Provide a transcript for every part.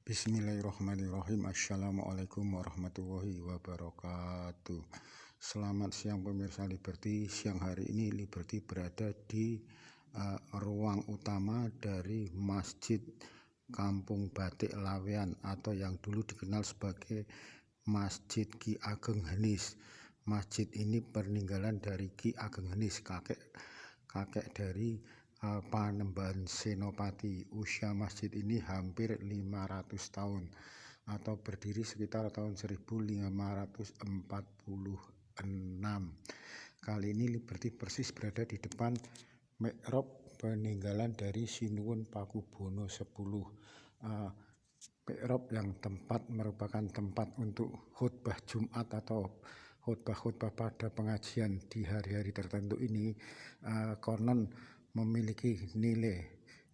Bismillahirrahmanirrahim. Assalamualaikum warahmatullahi wabarakatuh. Selamat siang pemirsa Liberty. Siang hari ini Liberty berada di ruang utama dari Masjid Kampung Batik Laweyan atau yang dulu dikenal sebagai Masjid Ki Ageng Henis. Masjid ini peninggalan dari Ki Ageng Henis, kakek dari Panembahan Senopati. Usia masjid ini hampir 500 tahun atau berdiri sekitar tahun 1546. Kali ini Liberty persis berada di depan mihrab peninggalan dari Sinuwun Pakubono X. Mihrab yang merupakan tempat untuk khutbah Jumat atau khutbah-khutbah pada pengajian di hari-hari tertentu ini konon memiliki nilai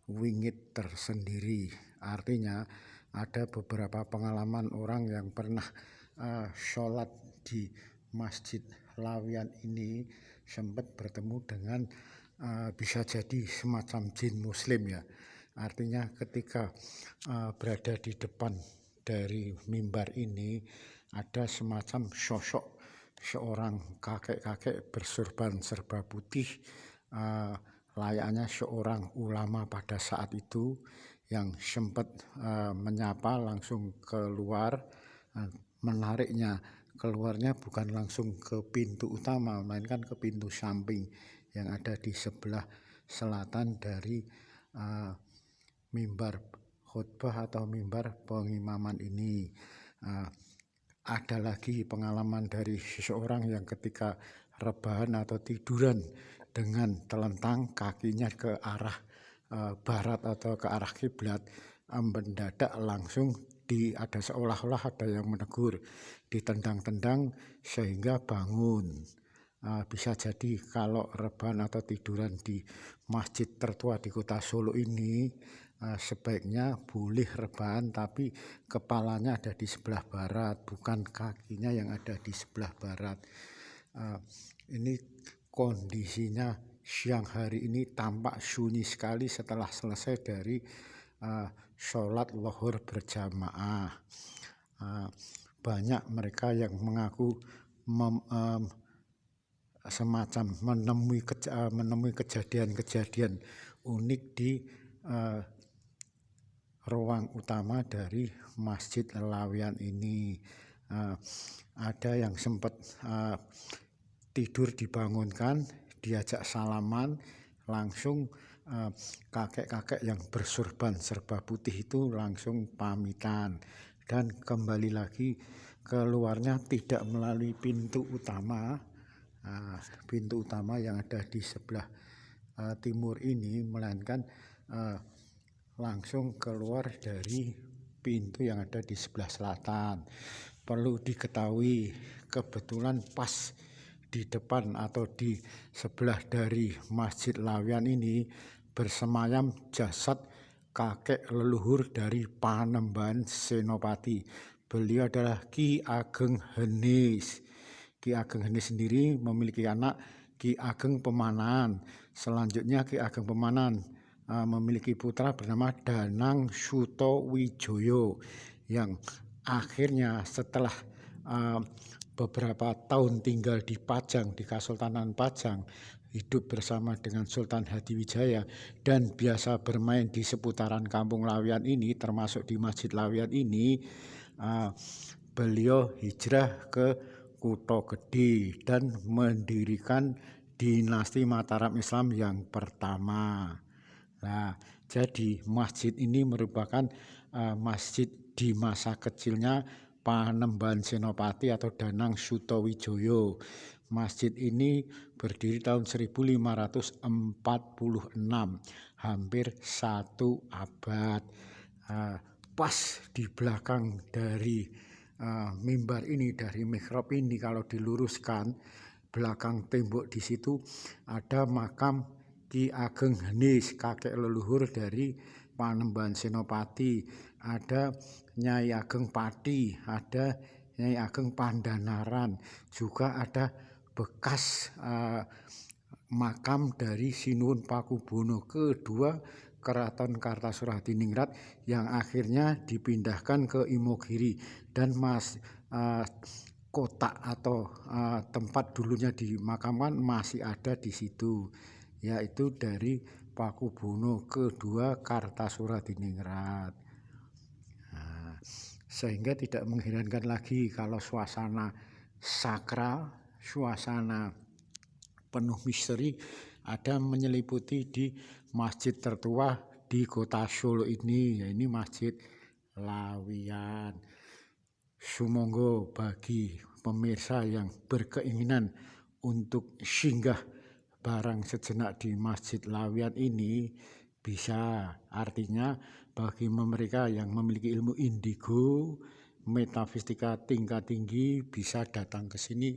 wingit tersendiri. Artinya ada beberapa pengalaman orang yang pernah sholat di Masjid Laweyan ini sempat bertemu dengan bisa jadi semacam jin muslim ya. Artinya ketika berada di depan dari mimbar ini ada semacam sosok seorang kakek-kakek bersurban serba putih, layaknya seorang ulama pada saat itu yang sempat menyapa langsung keluar. Menariknya keluarnya bukan langsung ke pintu utama, melainkan ke pintu samping yang ada di sebelah selatan dari mimbar khutbah atau mimbar pengimaman ini. Ada lagi pengalaman dari seseorang yang ketika rebahan atau tiduran dengan telentang kakinya ke arah barat atau ke arah kiblat, mendadak langsung ada seolah-olah ada yang menegur, ditendang-tendang sehingga bangun. Bisa jadi kalau rebahan atau tiduran di masjid tertua di kota Solo ini sebaiknya boleh rebahan tapi kepalanya ada di sebelah barat, bukan kakinya yang ada di sebelah barat. Ini kondisinya siang hari ini tampak sunyi sekali setelah selesai dari sholat lohor berjamaah. Banyak mereka yang mengaku semacam menemui kejadian-kejadian unik di ruang utama dari Masjid Laweyan ini. Ada yang sempat tidur dibangunkan, diajak salaman, langsung kakek-kakek yang bersurban serba putih itu langsung pamitan dan kembali lagi keluarnya tidak melalui pintu utama yang ada di sebelah timur ini, melainkan langsung keluar dari pintu yang ada di sebelah selatan. Perlu diketahui kebetulan pas di depan atau di sebelah dari Masjid Laweyan ini bersemayam jasad kakek leluhur dari Panembahan Senopati. Beliau adalah Ki Ageng Henis. Ki Ageng Henis sendiri memiliki anak Ki Ageng Pemanan. Selanjutnya Ki Ageng Pemanan memiliki putra bernama Danang Sutawijaya yang akhirnya setelah beberapa tahun tinggal di Pajang, di Kesultanan Pajang, hidup bersama dengan Sultan Hadiwijaya dan biasa bermain di seputaran Kampung Laweyan ini, termasuk di Masjid Laweyan ini, beliau hijrah ke Kutha Gedhe dan mendirikan dinasti Mataram Islam yang pertama. Nah, jadi masjid ini merupakan masjid di masa kecilnya Panembahan Senopati atau Danang Sutawijaya. Masjid ini berdiri tahun 1546, hampir 1 abad. Pas di belakang dari mimbar ini, dari mihrab ini, kalau diluruskan belakang tembok di situ ada makam Ki Ageng Henis, kakek leluhur dari Panembahan Senopati. Ada Nyai Ageng Pati, ada Nyai Ageng Pandanaran, juga ada bekas makam dari Sinuwun Pakubono kedua, Keraton Kartasura Hadiningrat yang akhirnya dipindahkan ke Imogiri, dan kotak atau tempat dulunya dimakamkan masih ada di situ, yaitu dari Pakubuwono kedua Kartasura Hadiningrat. Nah, sehingga tidak mengherankan lagi kalau suasana sakral, suasana penuh misteri ada menyeliputi di masjid tertua di kota Solo ini, yaitu Masjid Lawiyan. Sumangga bagi pemirsa yang berkeinginan untuk singgah barang sejenak di Masjid Lawiyan ini bisa, artinya bagi mereka yang memiliki ilmu indigo, metafisika tingkat tinggi bisa datang ke sini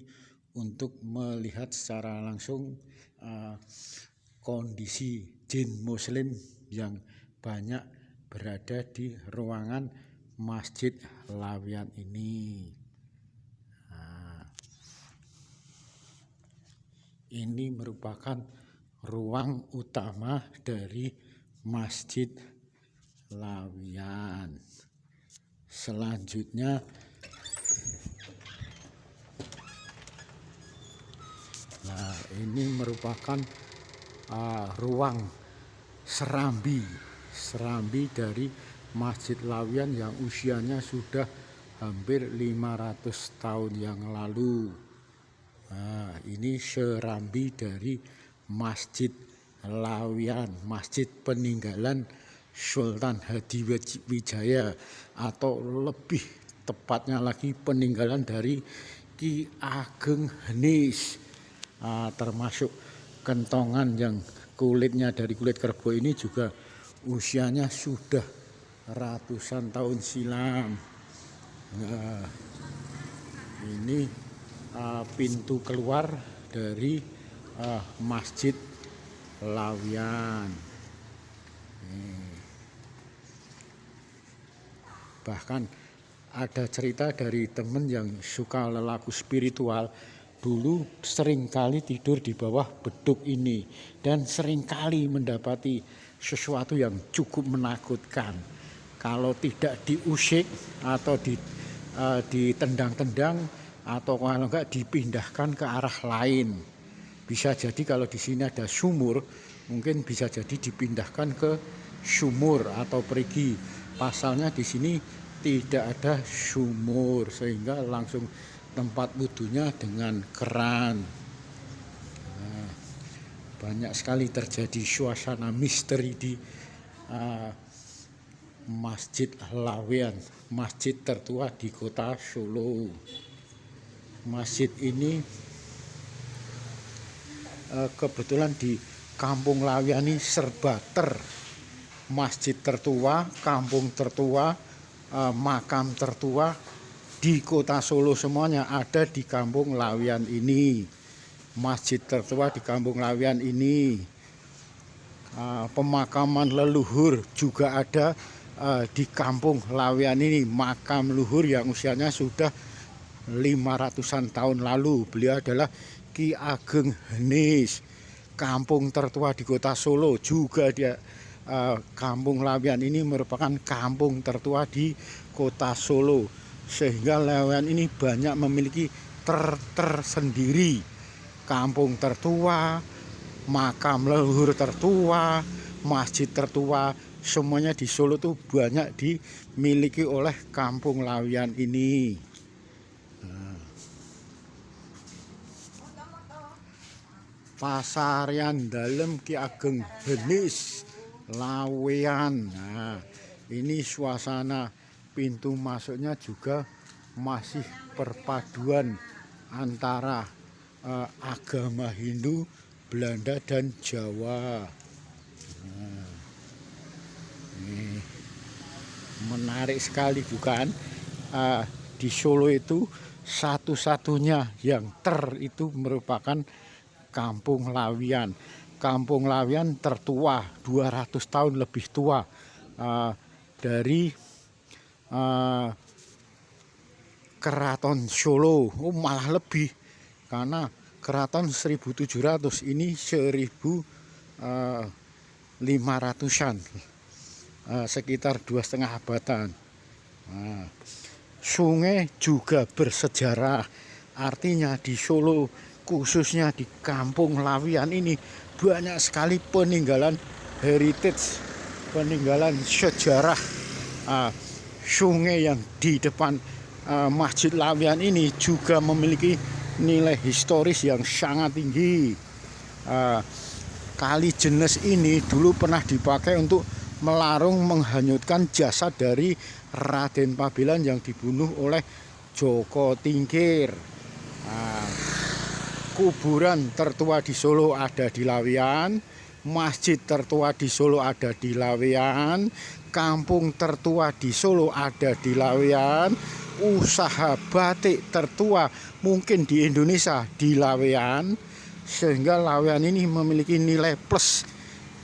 untuk melihat secara langsung kondisi jin muslim yang banyak berada di ruangan Masjid Lawiyan ini. Nah, ini merupakan ruang utama dari Masjid Lawiyan. Selanjutnya ini merupakan ruang serambi dari Masjid Lawiyan yang usianya sudah hampir 500 tahun yang lalu. Nah, ini serambi dari Masjid Lawiyan, masjid peninggalan Sultan Hadiwijaya, atau lebih tepatnya lagi peninggalan dari Ki Ageng Henis. Termasuk kentongan yang kulitnya dari kulit kerbau ini juga usianya sudah ratusan tahun silam. Nah, ini pintu keluar dari Masjid Lawiyan. Bahkan ada cerita dari teman yang suka lelaku spiritual, dulu seringkali tidur di bawah beduk ini dan seringkali mendapati sesuatu yang cukup menakutkan. Kalau tidak diusik atau ditendang-tendang atau kalau enggak dipindahkan ke arah lain. Bisa jadi kalau di sini ada sumur, mungkin bisa jadi dipindahkan ke sumur atau perigi. Pasalnya di sini tidak ada sumur, sehingga langsung tempat wudhunya dengan keran. Nah, banyak sekali terjadi suasana misteri di Masjid Lawiyan, masjid tertua di kota Solo. Masjid ini kebetulan di Kampung Lawiyan ini serba masjid tertua, kampung tertua, makam tertua di kota Solo semuanya ada di Kampung Lawiyan ini. Masjid tertua di Kampung Lawiyan ini. Pemakaman leluhur juga ada di Kampung Lawiyan ini. Makam leluhur yang usianya sudah 500-an tahun lalu. Beliau adalah Ki Ageng Henis. Kampung tertua di kota Solo juga dia. Kampung Lawiyan ini merupakan kampung tertua di kota Solo, sehingga Lawiyan ini banyak memiliki tersendiri. Kampung tertua, makam leluhur tertua, masjid tertua, semuanya di Solo tuh banyak dimiliki oleh Kampung Lawiyan ini. Pasarian Dalem Ki Ageng Henis Lawiyan. Nah, ini suasana pintu masuknya juga masih perpaduan antara agama Hindu, Belanda dan Jawa. Nah, ini menarik sekali bukan? Di Solo itu satu-satunya yang itu merupakan Kampung Lawiyan. Kampung Lawiyan tertua, 200 tahun lebih tua dari Keraton Solo. Oh, malah lebih, karena Keraton 1700, ini 1000 500-an, sekitar 2,5 abadan. Nah, sungai juga bersejarah, artinya di Solo khususnya di Kampung Lawian ini banyak sekali peninggalan heritage, peninggalan sejarah. Sungai yang di depan Masjid Lawian ini juga memiliki nilai historis yang sangat tinggi. Kali Jenes ini dulu pernah dipakai untuk melarung menghanyutkan jasad dari Raden Pabelan yang dibunuh oleh Joko Tingkir. Kuburan tertua di Solo ada di Lawian, masjid tertua di Solo ada di Lawian, kampung tertua di Solo ada di Lawian, usaha batik tertua mungkin di Indonesia di Lawian, sehingga Lawian ini memiliki nilai plus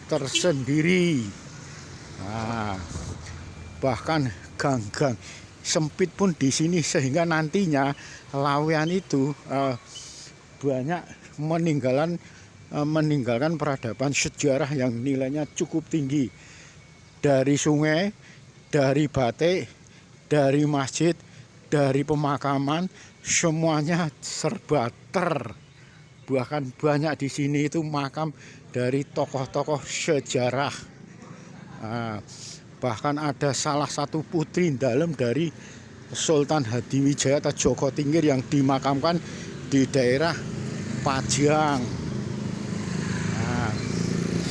tersendiri. Bahkan gang-gang sempit pun di sini, sehingga nantinya Lawian itu banyak meninggalkan peradaban sejarah yang nilainya cukup tinggi. Dari sungai, dari batik, dari masjid, dari pemakaman, semuanya serba bahkan banyak di sini itu makam dari tokoh-tokoh sejarah. Bahkan ada salah satu putri dalam dari Sultan Hadiwijaya atau Joko Tingkir yang dimakamkan di daerah Pajang.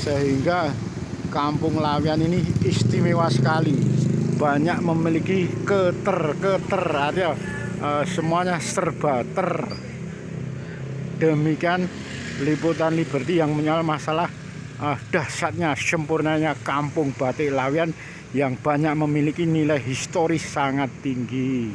Sehingga Kampung Lawian ini istimewa sekali, banyak memiliki keter artinya semuanya serba Demikian liputan Liberty yang menyoal masalah dahsyatnya sempurnanya Kampung Batik Lawian yang banyak memiliki nilai historis sangat tinggi.